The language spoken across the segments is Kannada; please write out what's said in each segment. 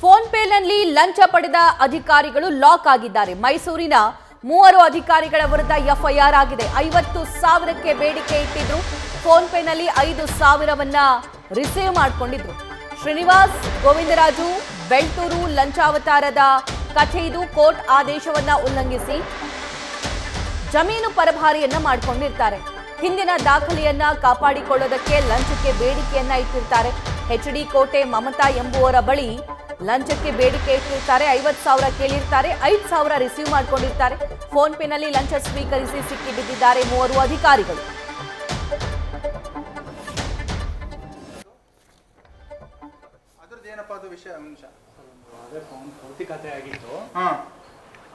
ಫೋನ್ ಪೇನಲ್ಲಿ ಲಂಚ ಪಡೆದ ಅಧಿಕಾರಿಗಳು ಲಾಕ್ ಆಗಿದ್ದಾರೆ. ಮೈಸೂರಿನ 3 ಅಧಿಕಾರಿಗಳ ವಿರುದ್ಧ ಎಫ್ಐಆರ್ ಆಗಿದೆ. 50,000ಕ್ಕೆ ಬೇಡಿಕೆ ಇಟ್ಟಿದ್ರು. ಫೋನ್ ಪೇನಲ್ಲಿ 5,000ವನ್ನ ರಿಸೀವ್ ಮಾಡಿಕೊಂಡಿದ್ರು. ಶ್ರೀನಿವಾಸ್, ಗೋವಿಂದರಾಜು, ಬೆಳ್ತೂರು ಲಂಚಾವತಾರದ ಕಥೆ ಇದು. ಕೋರ್ಟ್ ಆದೇಶವನ್ನ ಉಲ್ಲಂಘಿಸಿ ಜಮೀನು ಪರಭಾರಿಯನ್ನ ಮಾಡಿಕೊಂಡಿರ್ತಾರೆ. ಹಿಂದಿನ ದಾಖಲೆಯನ್ನ ಕಾಪಾಡಿಕೊಳ್ಳೋದಕ್ಕೆ ಲಂಚಕ್ಕೆ ಬೇಡಿಕೆಯನ್ನ ಇಟ್ಟಿರ್ತಾರೆ. HD ಕೋಟೆ ಮಮತಾ ಎಂಬುವರ ಬಳಿ ಲಂಚಕ್ಕೆ ಬೇಡಿಕೆ ಇಟ್ಟಿರ್ತಾರೆ. 50,000 ಕೇಳಿರ್ತಾರೆ, 5,000 ರಿಸೀವ್ ಮಾಡಿಕೊಂಡಿರ್ತಾರೆ. ಫೋನ್ ಪೇನಲ್ಲಿ ಲಂಚ ಸ್ವೀಕರಿಸಿ ಸಿಕ್ಕಿ ಬಿದ್ದಿದ್ದಾರೆ 3 ಅಧಿಕಾರಿಗಳು.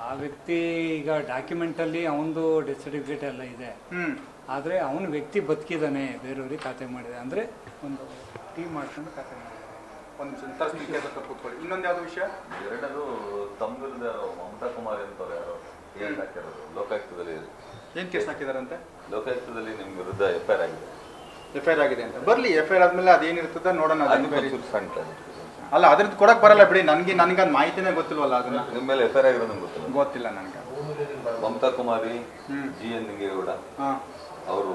ಆ ವ್ಯಕ್ತಿ ಈಗ ಡಾಕ್ಯುಮೆಂಟ್ ಅಲ್ಲಿ ಅವನದು ಡೆತ್ ಸರ್ಟಿಫಿಕೇಟ್ ಎಲ್ಲ ಇದೆ. ಆದ್ರೆ ಅವನ ವ್ಯಕ್ತಿ ಬದುಕಿದಾನೆ, ಬೇರೆಯವ್ರಿಗೆ ಖಾತೆ ಮಾಡಿದೆ ಅಂದ್ರೆ ಒಂದು ಟೀಮ್ ಮಾಡ್ಕೊಂಡು ಖಾತೆ ಮಾಡಿದೆ. ಇನ್ನೊಂದು ಯಾವ್ದು ವಿಷಯ? ಎರಡದು ತಮ್ಮ ವಿರುದ್ಧ ಮಮತಾ ಕುಮಾರಿ ಅಂತವ್ರು ಯಾರೋ ಕೇಸ್ ಹಾಕಿರೋದು ಲೋಕಾಯುಕ್ತದಲ್ಲಿ. ಏನ್ ಕೇಸ್ ಹಾಕಿದಾರಂತೆ? ಲೋಕಾಯುಕ್ತದಲ್ಲಿ ನಿಮ್ ವಿರುದ್ಧ FIR ಆಗಿದೆ. FIR ಆಗಿದೆ ಅಂತ ಬರ್ಲಿ. FIR ಆದ್ಮೇಲೆ ಅದೇನಿರ್ತದ ನೋಡೋಣ. ಅಲ್ಲ, ಅದ್ರದ್ದು ಕೊಡಕ್ ಬರಲ್ಲ ಬಿಡಿ. ನನಗೆ ಅದು ಮಾಹಿತಿನೇ ಗೊತ್ತಿಲ್ವಲ್ಲ. ಅದನ್ನ ನಿಮ್ಮ ಮೇಲೆ FIR ಆಗಿರೋದು ನಂಗೆ ಗೊತ್ತಿಲ್ಲ ನನಗೆ. ಮಮತಾ ಕುಮಾರಿ, GN ನಿಂಗೇಗೌಡ ಅವರು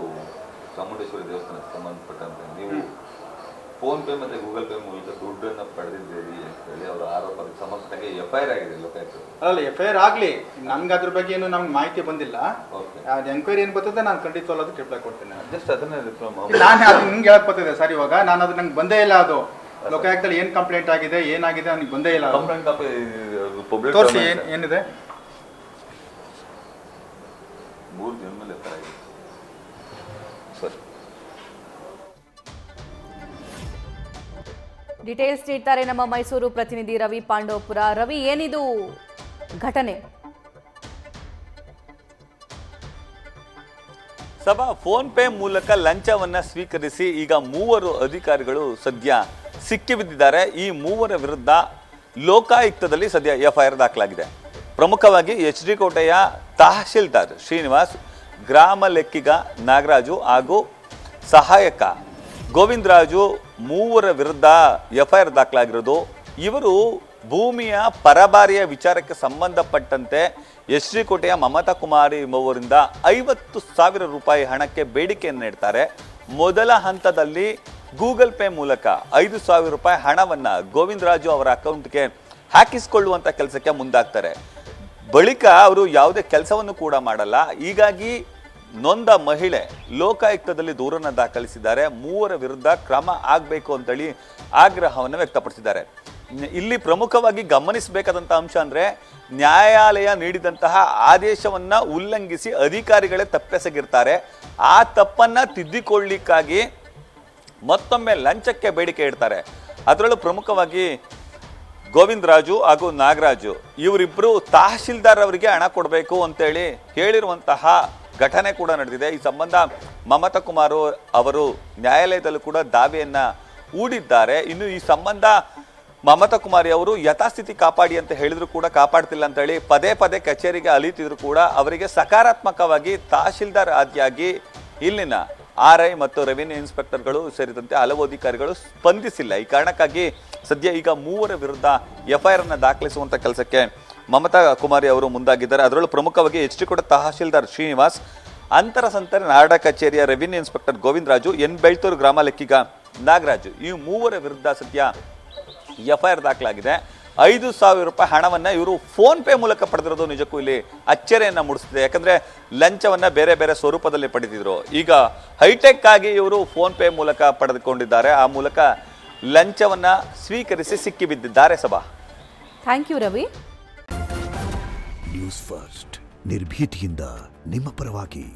ಚಾಮುಂಡೇಶ್ವರಿ ದೇವಸ್ಥಾನಕ್ಕೆ ಸಂಬಂಧಪಟ್ಟಂತೆ ನೀವು ಫೋನ್ ಪೇ ಮತ್ತೆ ಗೂಗಲ್ ಪೇ ಮೂಲಕ ದುಡ್ಡನ್ನು ಪಡೆದಿದ್ದೀರಿ ಅಂತ ಹೇಳಿ ಅವರ ಆರೋಪಕ್ಕೆ ಸಂಬಂಧಪಟ್ಟಾಗೆ FIR ಆಗಿದೆ ಲೋಕಾಯುಕ್ತ. ಅಲ್ಲ, FIR ಆಗ್ಲಿ, ನನ್ಗೆ ಅದ್ರ ಬಗ್ಗೆ ಏನು ನಮ್ಗೆ ಮಾಹಿತಿ ಬಂದಿಲ್ಲ. ಅದು ಎಂಕ್ವೈರಿ ಏನ್ ಬರ್ತದೆ ನಾನು ಖಂಡಿತವಲ್ಲ ಅದಕ್ಕೆ ರಿಪ್ಲೈ ಕೊಡ್ತೇನೆ. ಜಸ್ಟ್ ಅದನ್ನೇ ನಾನು ಅದು ನಿಮ್ಗೆ ಹೇಳಕ್ ಬರ್ತಿದೆ ಸರ್. ಇವಾಗ ನಾನು ಅದು ನಂಗೆ ಬಂದೇ ಇಲ್ಲ. ಅದು ಲೋಕಾಯುಕ್ತದಲ್ಲಿ ಏನ್ ಕಂಪ್ಲೇಂಟ್ ಆಗಿದೆ, ಏನಾಗಿದೆ ನನಗೆ ಬಂದೇ ಇಲ್ಲ. ಕಂಪ್ಲೇಂಟ್ ಕಾಪಿ ತೋರಿಸಿ ಏನಿದೆ. 3 ಜನ ಮೇಲೆ FIR ಆಗಿದೆ ಸರ್. ಡೀಟೇಲ್ಸ್ ನೀಡ್ತಾರೆ ನಮ್ಮ ಮೈಸೂರು ಪ್ರತಿನಿಧಿ ರವಿ ಪಾಂಡವಪುರ. ರವಿ, ಏನಿದು ಘಟನೆ? ಸಭಾ ಫೋನ್ ಪೇ ಮೂಲಕ ಲಂಚವನ್ನ ಸ್ವೀಕರಿಸಿ ಈಗ 3 ಅಧಿಕಾರಿಗಳು ಸದ್ಯ ಸಿಕ್ಕಿಬಿದ್ದಿದ್ದಾರೆ. ಈ 3 ವಿರುದ್ಧ ಲೋಕಾಯುಕ್ತದಲ್ಲಿ ಸದ್ಯ FIR ದಾಖಲಾಗಿದೆ. ಪ್ರಮುಖವಾಗಿ HD ಕೋಟೆಯ ತಹಶೀಲ್ದಾರ್ ಶ್ರೀನಿವಾಸ್, ಗ್ರಾಮ ಲೆಕ್ಕಿಗ ನಾಗರಾಜು ಹಾಗೂ ಸಹಾಯಕ ಗೋವಿಂದರಾಜು 3 ವಿರುದ್ಧ FIR ದಾಖಲಾಗಿರೋದು. ಇವರು ಭೂಮಿಯ ಪರಭಾರಿಯ ವಿಚಾರಕ್ಕೆ ಸಂಬಂಧಪಟ್ಟಂತೆ HD ಕೋಟೆಯ ಮಮತಾ ಕುಮಾರಿ ಎಂಬುವರಿಂದ 50,000 ರೂಪಾಯಿ ಹಣಕ್ಕೆ ಬೇಡಿಕೆಯನ್ನು ನೀಡ್ತಾರೆ. ಮೊದಲ ಹಂತದಲ್ಲಿ ಗೂಗಲ್ ಪೇ ಮೂಲಕ 5,000 ರೂಪಾಯಿ ಹಣವನ್ನು ಗೋವಿಂದರಾಜು ಅವರ ಅಕೌಂಟ್ಗೆ ಹಾಕಿಸಿಕೊಳ್ಳುವಂಥ ಕೆಲಸಕ್ಕೆ ಮುಂದಾಗ್ತಾರೆ. ಬಳಿಕ ಅವರು ಯಾವುದೇ ಕೆಲಸವನ್ನು ಕೂಡ ಮಾಡಲ್ಲ. ಹೀಗಾಗಿ ನೊಂದ ಮಹಿಳೆ ಲೋಕಾಯುಕ್ತದಲ್ಲಿ ದೂರನ್ನು ದಾಖಲಿಸಿದ್ದಾರೆ. 3 ವಿರುದ್ಧ ಕ್ರಮ ಆಗಬೇಕು ಅಂತೇಳಿ ಆಗ್ರಹವನ್ನು ವ್ಯಕ್ತಪಡಿಸಿದ್ದಾರೆ. ಇಲ್ಲಿ ಪ್ರಮುಖವಾಗಿ ಗಮನಿಸಬೇಕಾದಂಥ ಅಂಶ ಅಂದರೆ, ನ್ಯಾಯಾಲಯ ನೀಡಿದಂತಹ ಆದೇಶವನ್ನ ಉಲ್ಲಂಘಿಸಿ ಅಧಿಕಾರಿಗಳೇ ತಪ್ಪೆಸಗಿರ್ತಾರೆ. ಆ ತಪ್ಪನ್ನು ತಿದ್ದಿಕೊಳ್ಳಿಕ್ಕಾಗಿ ಮತ್ತೊಮ್ಮೆ ಲಂಚಕ್ಕೆ ಬೇಡಿಕೆ ಇಡ್ತಾರೆ. ಅದರಲ್ಲೂ ಪ್ರಮುಖವಾಗಿ ಗೋವಿಂದರಾಜು ಹಾಗೂ ನಾಗರಾಜು ಇವರಿಬ್ಬರು ತಹಶೀಲ್ದಾರ್ ಅವರಿಗೆ ಹಣ ಕೊಡಬೇಕು ಅಂತೇಳಿ ಹೇಳಿರುವಂತಹ ಘಟನೆ ಕೂಡ ನಡೆದಿದೆ. ಈ ಸಂಬಂಧ ಮಮತಾ ಕುಮಾರ್ ಅವರು ನ್ಯಾಯಾಲಯದಲ್ಲೂ ಕೂಡ ದಾವೆಯನ್ನ ಹೂಡಿದ್ದಾರೆ. ಇನ್ನು ಈ ಸಂಬಂಧ ಮಮತಾ ಕುಮಾರಿ ಅವರು ಯಥಾಸ್ಥಿತಿ ಕಾಪಾಡಿ ಅಂತ ಹೇಳಿದ್ರು ಕೂಡ ಕಾಪಾಡ್ತಿಲ್ಲ ಅಂತ ಹೇಳಿ ಪದೇ ಪದೇ ಕಚೇರಿಗೆ ಅಲಿತಿದ್ರು ಕೂಡ ಅವರಿಗೆ ಸಕಾರಾತ್ಮಕವಾಗಿ ತಹಶೀಲ್ದಾರ್ ಆದಿಯಾಗಿ ಇಲ್ಲಿನ RI ಮತ್ತು ರೆವಿನ್ಯೂ ಇನ್ಸ್ಪೆಕ್ಟರ್ಗಳು ಸೇರಿದಂತೆ ಹಲವು ಅಧಿಕಾರಿಗಳು ಸ್ಪಂದಿಸಿಲ್ಲ. ಈ ಕಾರಣಕ್ಕಾಗಿ ಸದ್ಯ ಈಗ 3 ವಿರುದ್ಧ FIR ಅನ್ನು ದಾಖಲಿಸುವಂಥ ಕೆಲಸಕ್ಕೆ ಮಮತಾ ಕುಮಾರಿ ಅವರು ಮುಂದಾಗಿದ್ದಾರೆ. ಅದರಲ್ಲೂ ಪ್ರಮುಖವಾಗಿ HD ಕೋಟೆ ತಹಶೀಲ್ದಾರ್ ಶ್ರೀನಿವಾಸ್, ಅಂತರ ಸಂತರ ನಾಡ ಕಚೇರಿಯ ರೆವಿನ್ಯೂ ಇನ್ಸ್ಪೆಕ್ಟರ್ ಗೋವಿಂದರಾಜು, ಬೆಳ್ತೂರು ಗ್ರಾಮ ಲೆಕ್ಕಿಗ ನಾಗರಾಜು ಈ 3 ವಿರುದ್ಧ ಸದ್ಯ FIR ದಾಖಲಾಗಿದೆ. 5,000 ರೂಪಾಯಿ ಹಣವನ್ನು ಇವರು ಫೋನ್ ಪೇ ಮೂಲಕ ಪಡೆದಿರೋದು ನಿಜಕ್ಕೂ ಇಲ್ಲಿ ಅಚ್ಚರಿಯನ್ನು ಮೂಡಿಸ್ತಿದೆ. ಯಾಕಂದ್ರೆ ಲಂಚವನ್ನ ಬೇರೆ ಬೇರೆ ಸ್ವರೂಪದಲ್ಲಿ ಪಡೆದಿದ್ರು. ಈಗ ಹೈಟೆಕ್ ಆಗಿ ಇವರು ಫೋನ್ ಪೇ ಮೂಲಕ ಪಡೆದುಕೊಂಡಿದ್ದಾರೆ. ಆ ಮೂಲಕ ಲಂಚವನ್ನ ಸ್ವೀಕರಿಸಿ ಸಿಕ್ಕಿಬಿದ್ದಿದ್ದಾರೆ. ಸಭಾ, thank you Ravi. News first ನಿರ್ಭೀತಿಯಿಂದ ನಿಮ್ಮ ಪರವಾಗಿ.